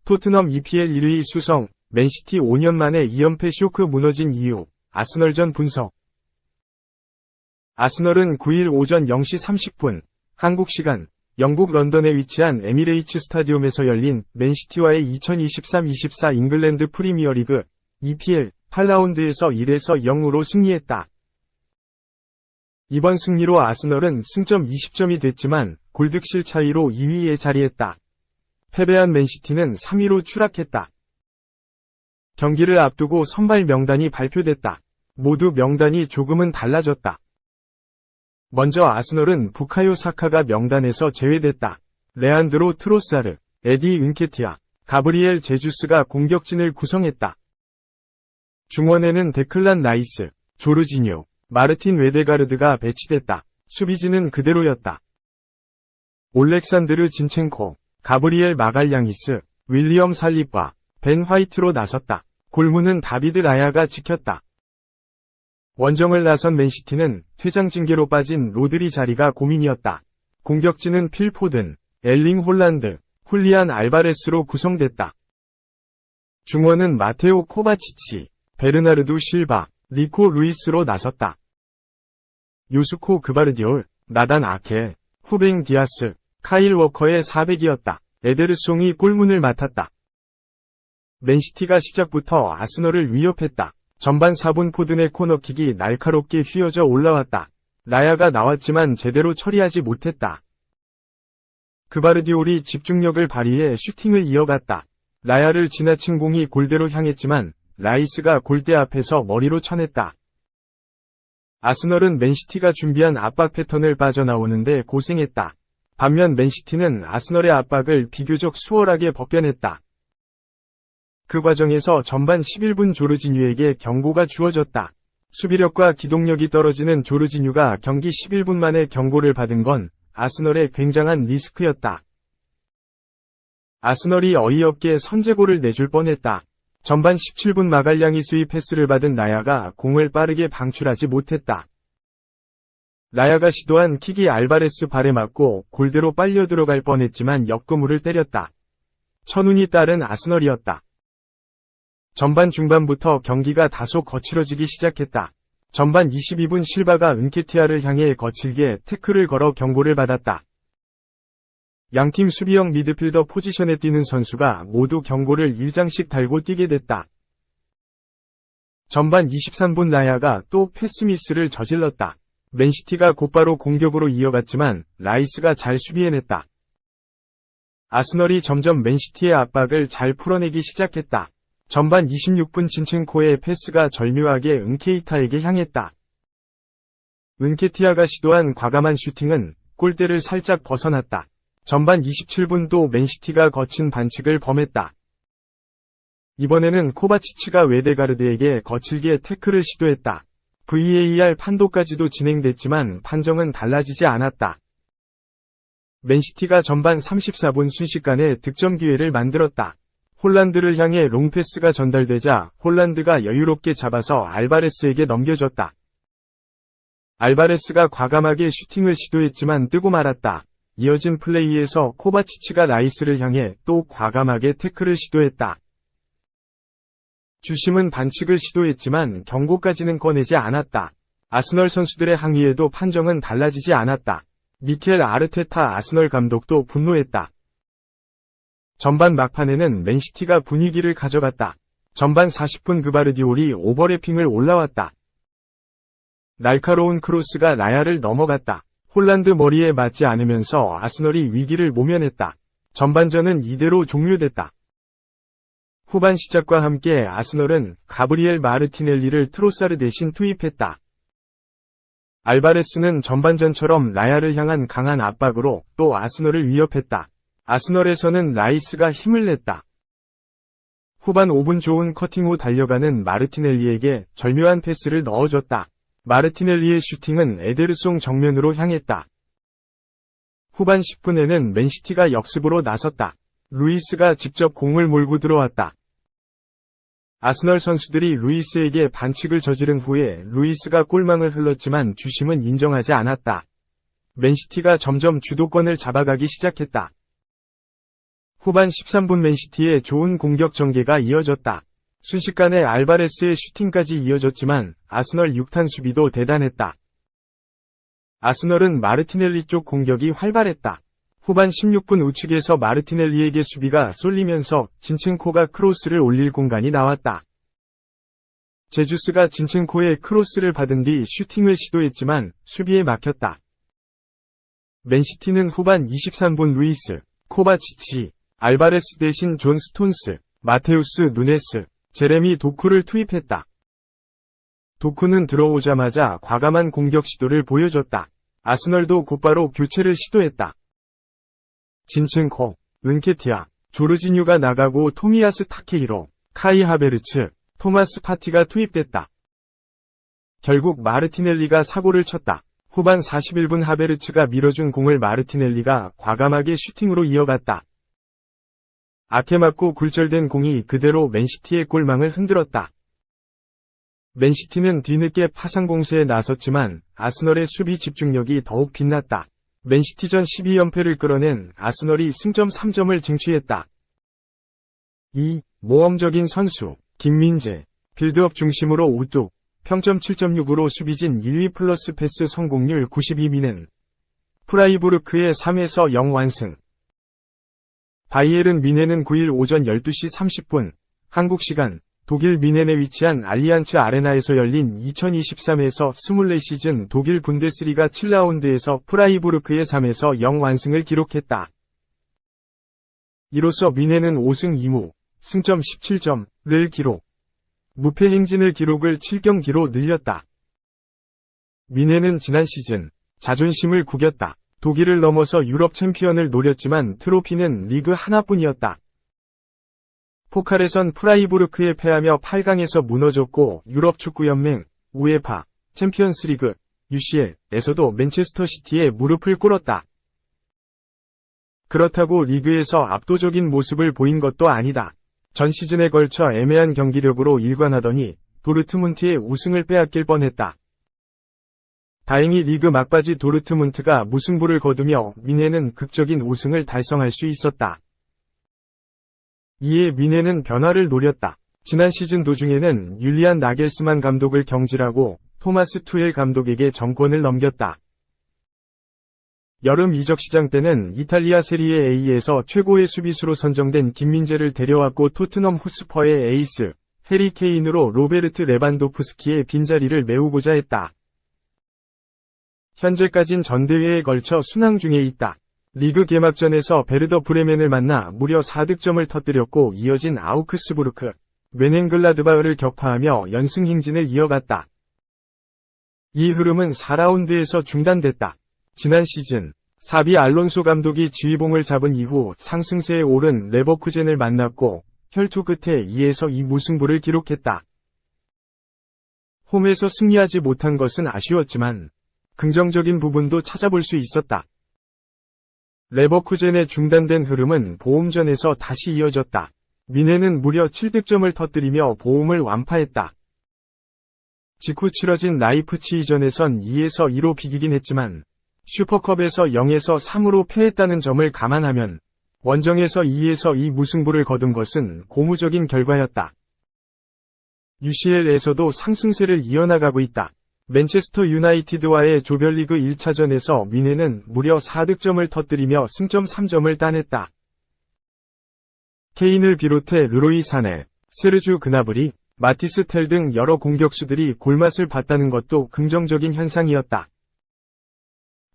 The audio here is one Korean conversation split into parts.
토트넘 EPL 1위 수성, 맨시티 5년 만에 2연패 쇼크 무너진 이유, 아스널전 분석. 아스널은 9일 오전 0시 30분, 한국 시간, 영국 런던에 위치한 에미레이츠 스타디움에서 열린 맨시티와의 2023-24 잉글랜드 프리미어리그 EPL 8라운드에서 1에서 0으로 승리했다. 이번 승리로 아스널은 승점 20점이 됐지만 골득실 차이로 2위에 자리했다. 패배한 맨시티는 3위로 추락했다. 경기를 앞두고 선발 명단이 발표됐다. 모두 명단이 조금은 달라졌다. 먼저 아스널은 부카요 사카가 명단에서 제외됐다. 레안드로 트로사르, 에디 은케티아, 가브리엘 제주스가 공격진을 구성했다. 중원에는 데클란 라이스, 조르지뉴, 마르틴 웨데가르드가 배치됐다. 수비진은 그대로였다. 올렉산드르 진첸코, 가브리엘 마갈량이스, 윌리엄 살리바, 벤 화이트로 나섰다. 골문은 다비드 라야가 지켰다. 원정을 나선 맨시티는 퇴장 징계로 빠진 로드리 자리가 고민이었다. 공격진은 필 포든, 엘링 홀란드, 훌리안 알바레스로 구성됐다. 중원은 마테오 코바치치, 베르나르두 실바, 리코 루이스로 나섰다. 요스코 그바르디올, 나단 아케, 후뱅 디아스, 카일 워커의 400이었다. 에데르송이 골문을 맡았다. 맨시티가 시작부터 아스널을 위협했다. 전반 4분 포든의 코너킥이 날카롭게 휘어져 올라왔다. 라야가 나왔지만 제대로 처리하지 못했다. 그바르디올이 집중력을 발휘해 슈팅을 이어갔다. 라야를 지나친 공이 골대로 향했지만 라이스가 골대 앞에서 머리로 쳐냈다. 아스널은 맨시티가 준비한 압박 패턴을 빠져나오는데 고생했다. 반면 맨시티는 아스널의 압박을 비교적 수월하게 벗겨냈다. 그 과정에서 전반 11분 조르지뉴에게 경고가 주어졌다. 수비력과 기동력이 떨어지는 조르지뉴가 경기 11분 만에 경고를 받은 건 아스널의 굉장한 리스크였다. 아스널이 어이없게 선제골을 내줄 뻔했다. 전반 17분 마갈량이스의 패스를 받은 라야가 공을 빠르게 방출하지 못했다. 라야가 시도한 킥이 알바레스 발에 맞고 골대로 빨려 들어갈 뻔했지만 역그물을 때렸다. 천운이 따른 아스널이었다. 전반 중반부터 경기가 다소 거칠어지기 시작했다. 전반 22분 실바가 은케티아를 향해 거칠게 태클을 걸어 경고를 받았다. 양팀 수비형 미드필더 포지션에 뛰는 선수가 모두 경고를 1장씩 달고 뛰게 됐다. 전반 23분 라야가 또 패스미스를 저질렀다. 맨시티가 곧바로 공격으로 이어갔지만 라이스가 잘 수비해냈다. 아스널이 점점 맨시티의 압박을 잘 풀어내기 시작했다. 전반 26분 진첸코의 패스가 절묘하게 은케이타에게 향했다. 은케티아가 시도한 과감한 슈팅은 골대를 살짝 벗어났다. 전반 27분도 맨시티가 거친 반칙을 범했다. 이번에는 코바치치가 웨데가르드에게 거칠게 태클을 시도했다. VAR 판도까지도 진행됐지만 판정은 달라지지 않았다. 맨시티가 전반 34분 순식간에 득점 기회를 만들었다. 홀란드를 향해 롱패스가 전달되자 홀란드가 여유롭게 잡아서 알바레스에게 넘겨줬다. 알바레스가 과감하게 슈팅을 시도했지만 뜨고 말았다. 이어진 플레이에서 코바치치가 라이스를 향해 또 과감하게 태클을 시도했다. 주심은 반칙을 시도했지만 경고까지는 꺼내지 않았다. 아스널 선수들의 항의에도 판정은 달라지지 않았다. 미켈 아르테타 아스널 감독도 분노했다. 전반 막판에는 맨시티가 분위기를 가져갔다. 전반 40분 그바르디올이 오버래핑을 올라왔다. 날카로운 크로스가 라야를 넘어갔다. 홀란드 머리에 맞지 않으면서 아스널이 위기를 모면했다. 전반전은 이대로 종료됐다. 후반 시작과 함께 아스널은 가브리엘 마르티넬리를 트로사르 대신 투입했다. 알바레스는 전반전처럼 라야를 향한 강한 압박으로 또 아스널을 위협했다. 아스널에서는 라이스가 힘을 냈다. 후반 5분 좋은 커팅 후 달려가는 마르티넬리에게 절묘한 패스를 넣어줬다. 마르티넬리의 슈팅은 에데르송 정면으로 향했다. 후반 10분에는 맨시티가 역습으로 나섰다. 루이스가 직접 공을 몰고 들어왔다. 아스널 선수들이 루이스에게 반칙을 저지른 후에 루이스가 골망을 흘렀지만 주심은 인정하지 않았다. 맨시티가 점점 주도권을 잡아가기 시작했다. 후반 13분 맨시티의 좋은 공격 전개가 이어졌다. 순식간에 알바레스의 슈팅까지 이어졌지만 아스널 6탄 수비도 대단했다. 아스널은 마르티넬리 쪽 공격이 활발했다. 후반 16분 우측에서 마르티넬리에게 수비가 쏠리면서 진첸코가 크로스를 올릴 공간이 나왔다. 제주스가 진첸코의 크로스를 받은 뒤 슈팅을 시도했지만 수비에 막혔다. 맨시티는 후반 23분 루이스, 코바치치, 알바레스 대신 존 스톤스, 마테우스 누네스, 제레미 도쿠를 투입했다. 도쿠는 들어오자마자 과감한 공격 시도를 보여줬다. 아스널도 곧바로 교체를 시도했다. 진첸코, 은케티아, 조르지뉴가 나가고 토미야스 타케이로, 카이 하베르츠, 토마스 파티가 투입됐다. 결국 마르티넬리가 사고를 쳤다. 후반 41분 하베르츠가 밀어준 공을 마르티넬리가 과감하게 슈팅으로 이어갔다. 악해 맞고 굴절된 공이 그대로 맨시티의 골망을 흔들었다. 맨시티는 뒤늦게 파상 공세에 나섰지만 아스널의 수비 집중력이 더욱 빛났다. 맨시티전 12연패를 끌어낸 아스널이 승점 3점을 쟁취했다. 2. 모험적인 선수, 김민재, 빌드업 중심으로 우뚝, 평점 7.6으로 수비진 1위 플러스 패스 성공률 92미는 프라이부르크의 3에서 0 완승. 바이에른 뮌헨은 9일 오전 12시 30분, 한국 시간, 독일 뮌헨에 위치한 알리안츠 아레나에서 열린 2023에서 24시즌 독일 분데스리가 7라운드에서 프라이부르크의 3에서 0 완승을 기록했다. 이로써 뮌헨은 5승 2무, 승점 17점을 기록, 무패 행진을 기록을 7경기로 늘렸다. 뮌헨은 지난 시즌 자존심을 구겼다. 독일을 넘어서 유럽 챔피언을 노렸지만 트로피는 리그 하나뿐이었다. 포칼에선 프라이부르크에 패하며 8강에서 무너졌고 유럽 축구연맹, 우에파, 챔피언스리그, UCL에서도 맨체스터 시티에 무릎을 꿇었다. 그렇다고 리그에서 압도적인 모습을 보인 것도 아니다. 전 시즌에 걸쳐 애매한 경기력으로 일관하더니 도르트문트의 우승을 빼앗길 뻔했다. 다행히 리그 막바지 도르트문트가 무승부를 거두며 뮌헨은 극적인 우승을 달성할 수 있었다. 이에 뮌헨은 변화를 노렸다. 지난 시즌 도중에는 율리안 나겔스만 감독을 경질하고 토마스 투엘 감독에게 정권을 넘겼다. 여름 이적 시장 때는 이탈리아 세리에 A에서 최고의 수비수로 선정된 김민재를 데려왔고 토트넘 호스퍼의 에이스, 해리 케인으로 로베르트 레반도프스키의 빈자리를 메우고자 했다. 현재까진 전대회에 걸쳐 순항 중에 있다. 리그 개막전에서 베르더 브레멘을 만나 무려 4득점을 터뜨렸고 이어진 아우크스부르크, 뛽헨글라드바흐를 격파하며 연승 행진을 이어갔다. 이 흐름은 4라운드에서 중단됐다. 지난 시즌 사비 알론소 감독이 지휘봉을 잡은 이후 상승세에 오른 레버쿠젠을 만났고 혈투 끝에 2에서 2 무승부를 기록했다. 홈에서 승리하지 못한 것은 아쉬웠지만 긍정적인 부분도 찾아볼 수 있었다. 레버쿠젠의 중단된 흐름은 보움전에서 다시 이어졌다. 뮌헨은 무려 7득점을 터뜨리며 보움을 완파했다. 직후 치러진 라이프치히전에선 2에서 2로 비기긴 했지만 슈퍼컵에서 0에서 3으로 패했다는 점을 감안하면 원정에서 2에서 2 무승부를 거둔 것은 고무적인 결과였다. UCL에서도 상승세를 이어나가고 있다. 맨체스터 유나이티드와의 조별리그 1차전에서 뮌헨은 무려 4득점을 터뜨리며 승점 3점을 따냈다. 케인을 비롯해 르로이 사네, 세르주 그나브리, 마티스 텔 등 여러 공격수들이 골맛을 봤다는 것도 긍정적인 현상이었다.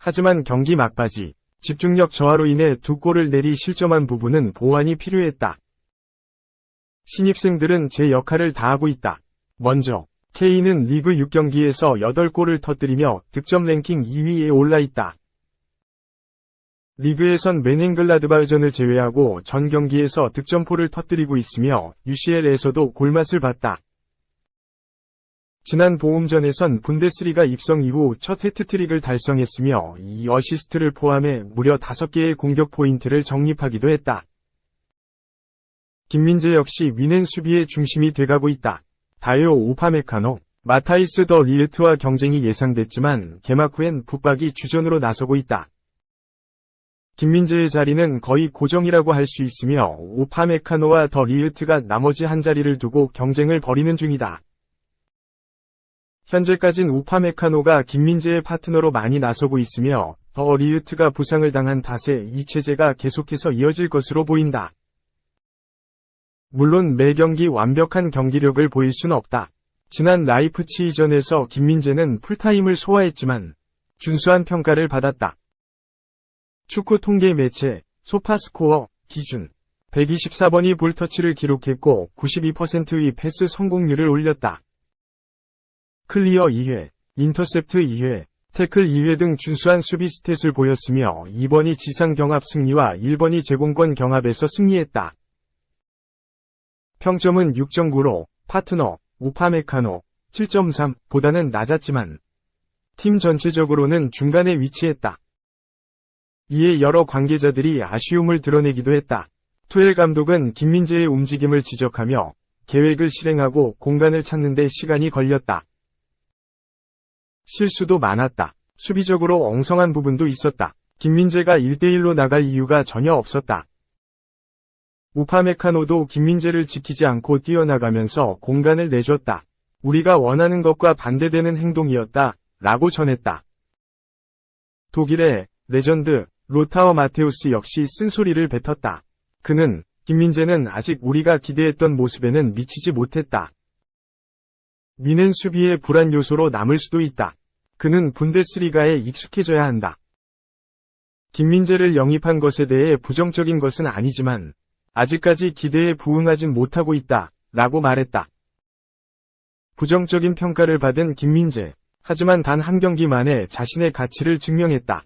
하지만 경기 막바지, 집중력 저하로 인해 2골을 내리 실점한 부분은 보완이 필요했다. 신입생들은 제 역할을 다하고 있다. 먼저, 케인은 리그 6경기에서 8골을 터뜨리며 득점 랭킹 2위에 올라있다. 리그에선 뛽헨글라드바흐전을 제외하고 전 경기에서 득점포를 터뜨리고 있으며 UCL에서도 골맛을 봤다. 지난 보움전에선 분데스리가 입성 이후 첫 해트트릭을 달성했으며 이 어시스트를 포함해 무려 5개의 공격 포인트를 적립하기도 했다. 김민재 역시 뮌헨 수비의 중심이 돼가고 있다. 다요 우파메카노, 마타이스 더 리흐트와 경쟁이 예상됐지만 개막 후엔 붙박이 주전으로 나서고 있다. 김민재의 자리는 거의 고정이라고 할 수 있으며 우파메카노와 더 리흐트가 나머지 한 자리를 두고 경쟁을 벌이는 중이다. 현재까진 우파메카노가 김민재의 파트너로 많이 나서고 있으며 더 리흐트가 부상을 당한 탓에 이 체제가 계속해서 이어질 것으로 보인다. 물론 매 경기 완벽한 경기력을 보일 순 없다. 지난 라이프치히전에서 김민재는 풀타임을 소화했지만 준수한 평가를 받았다. 축구 통계 매체 소파스코어 기준 124번이 볼터치를 기록했고 92%의 패스 성공률을 올렸다. 클리어 2회, 인터셉트 2회, 태클 2회 등 준수한 수비 스탯을 보였으며 2번이 지상 경합 승리와 1번이 제공권 경합에서 승리했다. 평점은 6.9로 파트너 우파메카노 7.3 보다는 낮았지만 팀 전체적으로는 중간에 위치했다. 이에 여러 관계자들이 아쉬움을 드러내기도 했다. 투엘 감독은 김민재의 움직임을 지적하며 계획을 실행하고 공간을 찾는 데 시간이 걸렸다. 실수도 많았다. 수비적으로 엉성한 부분도 있었다. 김민재가 1대1로 나갈 이유가 전혀 없었다. 우파메카노도 김민재를 지키지 않고 뛰어나가면서 공간을 내줬다. 우리가 원하는 것과 반대되는 행동이었다. 라고 전했다. 독일의 레전드 로타어 마테우스 역시 쓴소리를 뱉었다. 그는 김민재는 아직 우리가 기대했던 모습에는 미치지 못했다. 미는 수비의 불안 요소로 남을 수도 있다. 그는 분데스리가에 익숙해져야 한다. 김민재를 영입한 것에 대해 부정적인 것은 아니지만 아직까지 기대에 부응하진 못하고 있다. 라고 말했다. 부정적인 평가를 받은 김민재. 하지만 단 한 경기 만에 자신의 가치를 증명했다.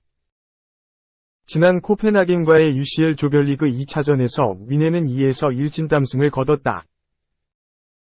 지난 코펜하겐과의 UCL 조별리그 2차전에서 위네는 2에서 1진땀승을 거뒀다.